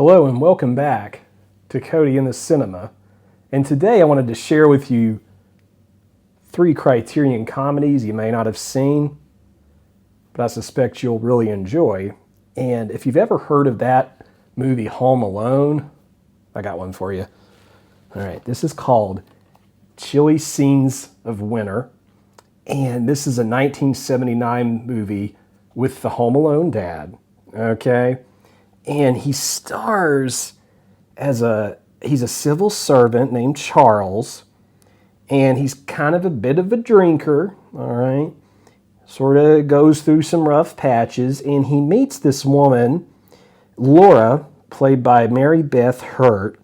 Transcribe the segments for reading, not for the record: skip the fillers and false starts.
Hello and welcome back to Cody in the Cinema. And today I wanted to share with you 3 Criterion comedies you may not have seen, but I suspect you'll really enjoy. And if you've ever heard of that movie Home Alone, I got one for you. All right, this is called Chilly Scenes of Winter. And this is a 1979 movie with the Home Alone dad, okay? And he stars as he's a civil servant named Charles, and he's kind of a bit of a drinker, all right? Sort of goes through some rough patches, and he meets this woman, Laura, played by Mary Beth Hurt,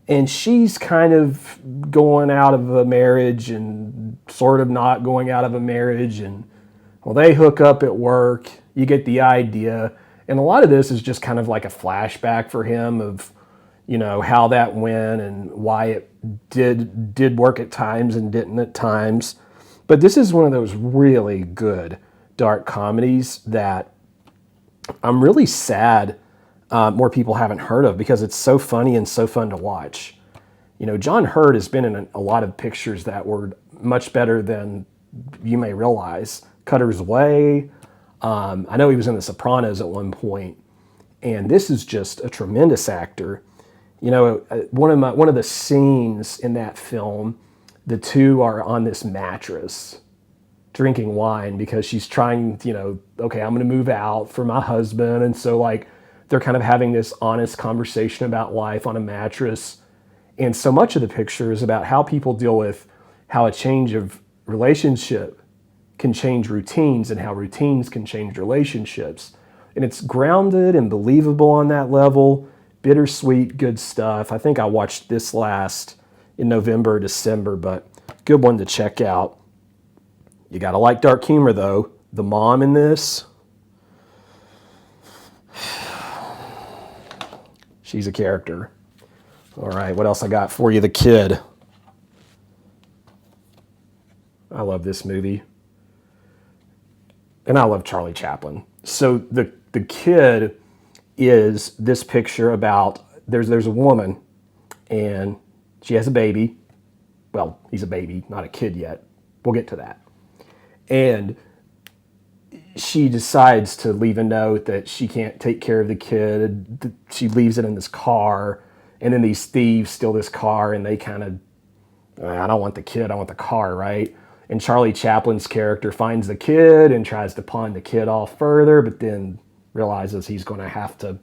and she's kind of going out of a marriage and sort of not going out of a marriage, and well, they hook up at work. You get the idea. And a lot of this is just kind of like a flashback for him of, you know, how that went and why it did work at times and didn't at times. But this is one of those really good dark comedies that I'm really sad more people haven't heard of because it's so funny and so fun to watch. You know, John Hurt has been in a lot of pictures that were much better than you may realize. Cutter's Way. I know he was in The Sopranos at one point, and this is just a tremendous actor. You know, one of the scenes in that film, the two are on this mattress drinking wine because she's trying, you know, okay, I'm going to move out for my husband, and so like they're kind of having this honest conversation about life on a mattress, and so much of the picture is about how people deal with how a change of relationship can change routines and how routines can change relationships. And it's grounded and believable on that level. Bittersweet, good stuff. I think I watched this last in November or December, but good one to check out. You gotta like dark humor though. The mom in this, she's a character. All right, what else I got for you? The kid. I love this movie. And I love Charlie Chaplin. So the kid is this picture about there's a woman and she has a baby. Well, he's a baby, not a kid yet. We'll get to that. And she decides to leave a note that she can't take care of the kid. She leaves it in this car, and then these thieves steal this car, and they kind of, I don't want the kid, I want the car, right? And Charlie Chaplin's character finds the kid and tries to pawn the kid off further, but then realizes he's going to have to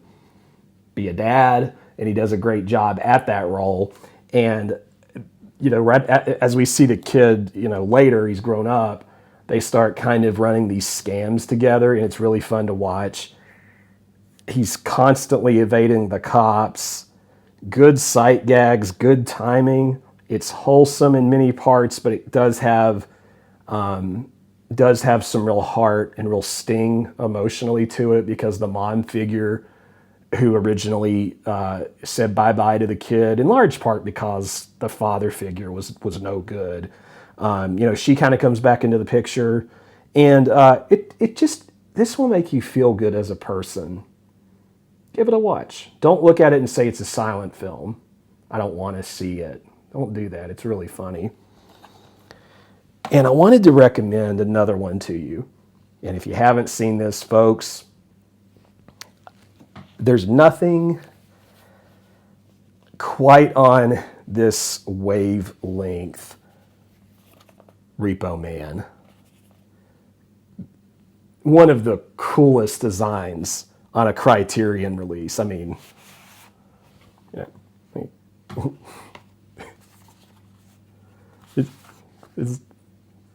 be a dad, and he does a great job at that role. And, you know, as we see the kid, you know, later, he's grown up, they start kind of running these scams together, and it's really fun to watch. He's constantly evading the cops, good sight gags, good timing. It's wholesome in many parts, but it does have some real heart and real sting emotionally to it because the mom figure who originally said bye-bye to the kid, in large part because the father figure was no good. You know, she kind of comes back into the picture, and this will make you feel good as a person. Give it a watch. Don't look at it and say it's a silent film. I don't want to see it. Don't do that. It's really funny. And I wanted to recommend another one to you. And if you haven't seen this, folks, there's nothing quite on this wavelength Repo Man. One of the coolest designs on a Criterion release. I mean, yeah.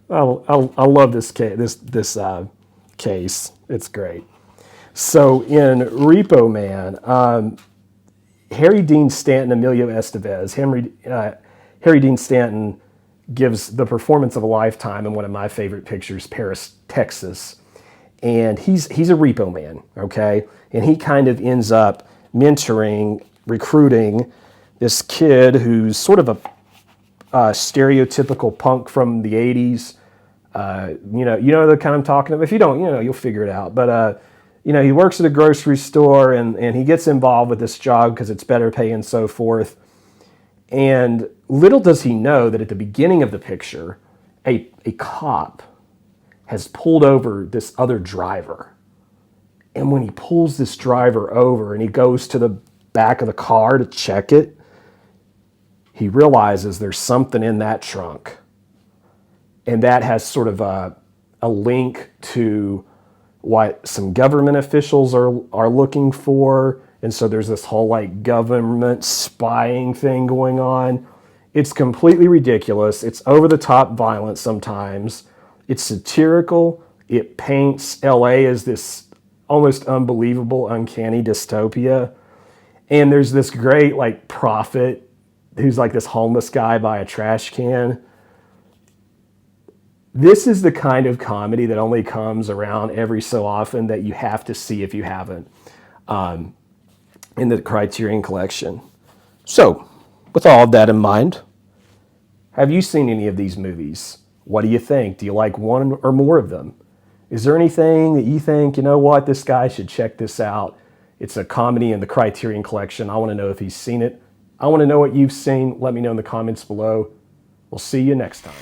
I love this case. It's great. So in Repo Man, Harry Dean Stanton, Emilio Estevez. Harry Dean Stanton gives the performance of a lifetime in one of my favorite pictures, Paris, Texas. And he's a Repo Man, okay? And he kind of ends up mentoring, recruiting this kid who's sort of a stereotypical punk from the 80s. You know the kind I'm talking about. If you don't, you know, you'll figure it out. But he works at a grocery store and he gets involved with this job because it's better pay and so forth. And little does he know that at the beginning of the picture, a cop has pulled over this other driver. And when he pulls this driver over and he goes to the back of the car to check it, he realizes there's something in that trunk. And that has sort of a link to what some government officials are looking for. And so there's this whole like government spying thing going on. It's completely ridiculous. It's over the top violent sometimes. It's satirical. It paints LA as this almost unbelievable, uncanny dystopia. And there's this great like prophet who's like this homeless guy by a trash can. This is the kind of comedy that only comes around every so often that you have to see if you haven't in the Criterion collection. So, with all of that in mind, have you seen any of these movies? What do you think? Do you like one or more of them? Is there anything that you think, you know what, this guy should check this out? It's a comedy in the Criterion collection. I want to know if he's seen it. I want to know what you've seen. Let me know in the comments below. We'll see you next time.